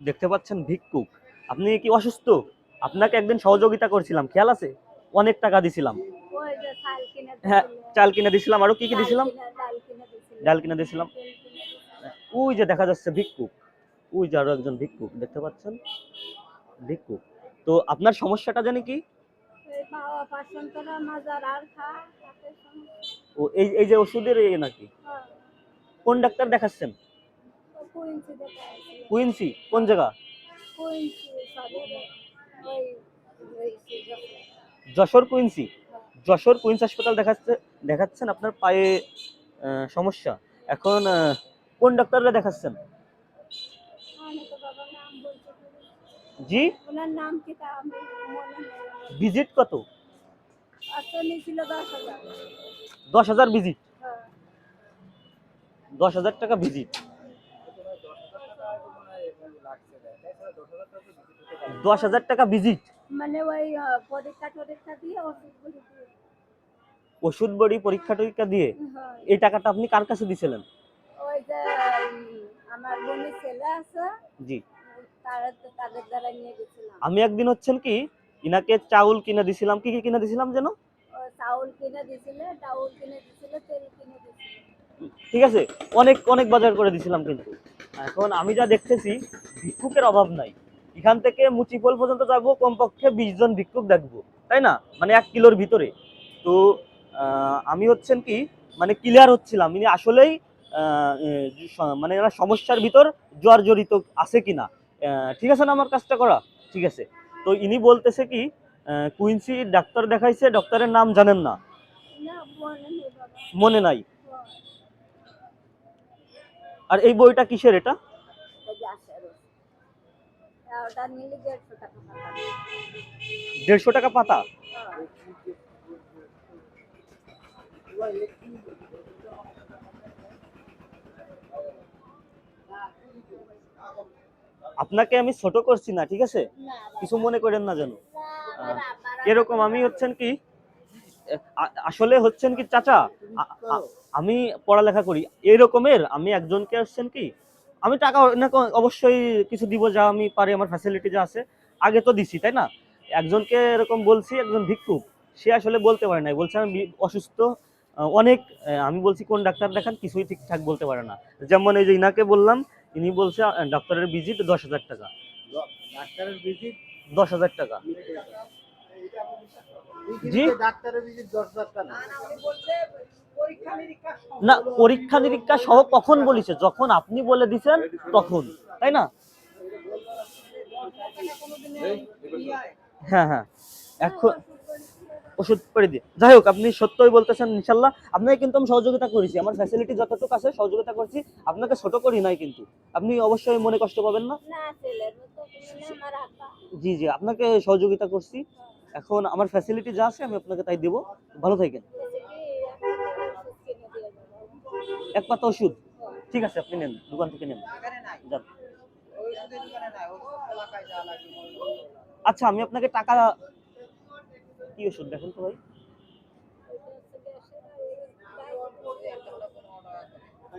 দেখতে পাচ্ছেন ভিক্ষুক। আপনি কি অসুস্থ? আপনাকে একদিন সহযোগিতা করছিলাম, খেয়াল আছে? অনেক টাকা দিছিলাম। হ্যাঁ, চাল কিনে দিছিলাম, আরো কি কি দিছিলাম? ডাল কিনে দিছিলাম। ওই যে দেখা যাচ্ছে ভিক্ষুক, ওই যে আরো একজন ভিক্ষুক দেখতে পাচ্ছেন, ভিক্ষুক। তো আপনার সমস্যাটা জানি কি? ও এই এই যে ওষুধের নাকি? কোন ডাক্তার দেখাচ্ছেন? কুইন্সি কোন জায়গা? যশোর কুইন্সি। যশোর কুইন্স হাসপাতাল দেখাচ্ছেন আপনার পায়ে সমস্যা। এখন কোন ডাক্তাররা দেখাচ্ছেন? জি, ওনার নাম কি তা আমি মনে নেই। ভিজিট কত? আচ্ছা নিছিল 10,000। 10,000 ভিজিট? হ্যাঁ, 10,000 টাকা ভিজিট। 10,000 টাকা ভিজিট মানে ওই পরীক্ষা দিয়ে ওষুধ বড়ি পরীক্ষা টরীক্ষা দিয়ে এই টাকাটা আপনি কার কাছে দিছিলেন? ওই যে আমার বোনের ছেলে আছে, জি, তাদের দ্বারা নিয়ে গেছিলাম। আমি একদিন হচ্ছেন কি ইনাকে চাউল কিনে দিছিলাম, কি কি কিনে দিছিলাম যেন? চাউল কিনে দিছিলে, ডাউল কিনে দিছিলে, তেল কিনে দিছিলে, ঠিক আছে, অনেক অনেক বাজার করে দিছিলাম। কিন্তু এখন আমি যা দেখতেছি ভিক্ষুকের অভাব নাই। এখান থেকে মুচিপল পর্যন্ত যাবো, কমপক্ষে 20 জন ভিক্ষুক দেখবো, তাই না? মানে 1 কিলোর ভিতরে। তো আমি হচ্ছেন কি মানে ক্লিয়ার হচ্ছিলাম ইনি আসলেই মানে এরা সমস্যার ভিতর জর্জরিত আছে কিনা। ঠিক আছে না আমার কাজটা করা? ঠিক আছে। তো ইনি বলতেছে কি কুইন্সি ডাক্তার দেখাইছে, ডক্টরের নাম জানেন না? মনে নাই। আর এই বইটা কিসের এটা? 150 টাকা পাতা। আপনাকে আমি ছোট করছি না, ঠিক আছে, কিছু মনে করেন না যেন। এরকম আমি হচ্ছেন কি আসলে হচ্ছেন কি চাচা, আমি পড়ালেখা করি এরকমের, আমি একজনকে আসছেন কি আমি টাকা অবশ্যই কিছু দিব যা আমি পারি, আমার ফ্যাসিলিটি যা আছে আগে তো দিছি, তাই না? একজনকে এরকম বলছি, একজন ভিক্ষুক, সে আসলে বলতে পারে না, বলছে আমি অসুস্থ অনেক। আমি বলছি কোন ডাক্তার দেখান, কিছুই ঠিকঠাক বলতে পারে না। যেমন এই যে ইনাকে বললাম, ইনি বলছে ডাক্তারের ভিজিট 10,000 টাকা। ডাক্তারের ভিজিট 10,000 টাকা? জি, ডাক্তারের ভিজিট 10,000 টাকা না, পরীক্ষা নিরীক্ষা সহ কখন বলিছে? যখন আপনি বলে দিছেন তখন, তাই না? হ্যাঁ হ্যাঁ, এখন ওষুধ করে দিয়ে, যাই হোক, আপনি সত্যই বলতেছেন ইনশাল্লাহ। আপনাকে কিন্তু আমি সহযোগিতা করেছি, আমার ফ্যাসিলিটি যতটুকু আছে সহযোগিতা করছি, আপনাকে ছোট করি নাই কিন্তু। আপনি অবশ্যই মনে কষ্ট পাবেন না। জি জি, আপনাকে সহযোগিতা করছি, এখন আমার ফ্যাসিলিটি যা আছে আমি আপনাকে তাই দেবো। ভালো থাকেন। এক পাতা ওষুধ, ঠিক আছে, আপনি নেন, দোকান থেকে নেন, যান। আচ্ছা, আমি আপনাকে টাকা, কি ওষুধ দেখেন তো ভাই?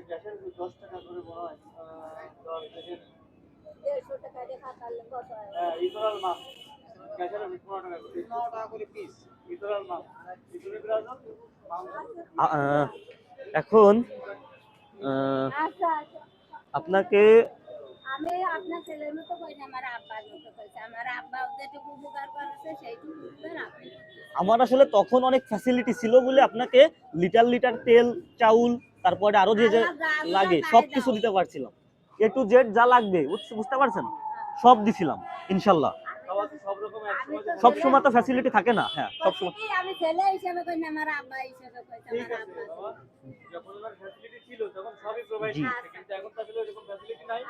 গ্যাসের 10 টাকা করে মনে হয়, 150 টাকা দিয়ে খাতালে কত হয়? হ্যাঁ, ইথরাল মাপ গ্যাসের 15 টাকা করে, 9 টাকা করে পিস ইথরাল মাপ। এখন আপনাকে আমি আপনার ছেলের মতো কই না, আমার আব্বার মতো কইছে, আমার আব্বা যেটুকু উপকার করেছে সেইটুকু উপকার আপনি। আমার আসলে তখন অনেক ফ্যাসিলিটি ছিল বলে আপনাকে লিটার লিটার তেল, চাউল, তারপরে আরো যে যে লাগে সবকিছু দিতে পারছিলাম। এ টু জেড যা লাগবে বুঝতে পারছেন, সব দিছিলাম ইনশাল্লাহ। সব সময় তো ফ্যাসিলিটি থাকে না। হ্যাঁ, সব সময় আমি ছেলে হিসেবে কই না, আমার আব্বা হিসেবে কইছে, আমার আব্বা যখন আমার ফ্যাসিলিটি ছিল তখন সবই প্রোভাইড করতে, কিন্তু এখন তো আসলে এরকম ফ্যাসিলিটি নাই।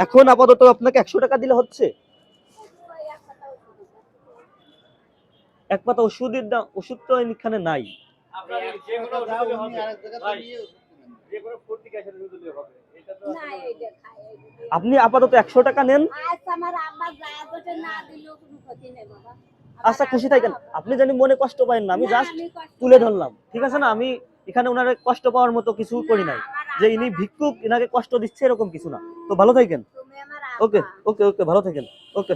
এখন আপাতত আপনাকে 100 টাকা দিলে হচ্ছে। এক পাতা ওষুধের দাম, ওষুধ তো এখানে নাই। আপনি আপাতত 100 টাকা নেন। আচ্ছা, খুশি থাকেন, আপনি জানি মনে কষ্ট পাইন না, আমি জাস্ট তুলে ধরলাম, ঠিক আছে না? আমি এখানে ওনার কষ্ট পাওয়ার মতো কিছু করি নাই। যে ইনি ভিক্ষুক, ইনাকে কষ্ট দিচ্ছে এরকম কিছু না। তো ভালো থাকেন। ওকে ওকে ওকে, ভালো থাকেন। ওকে।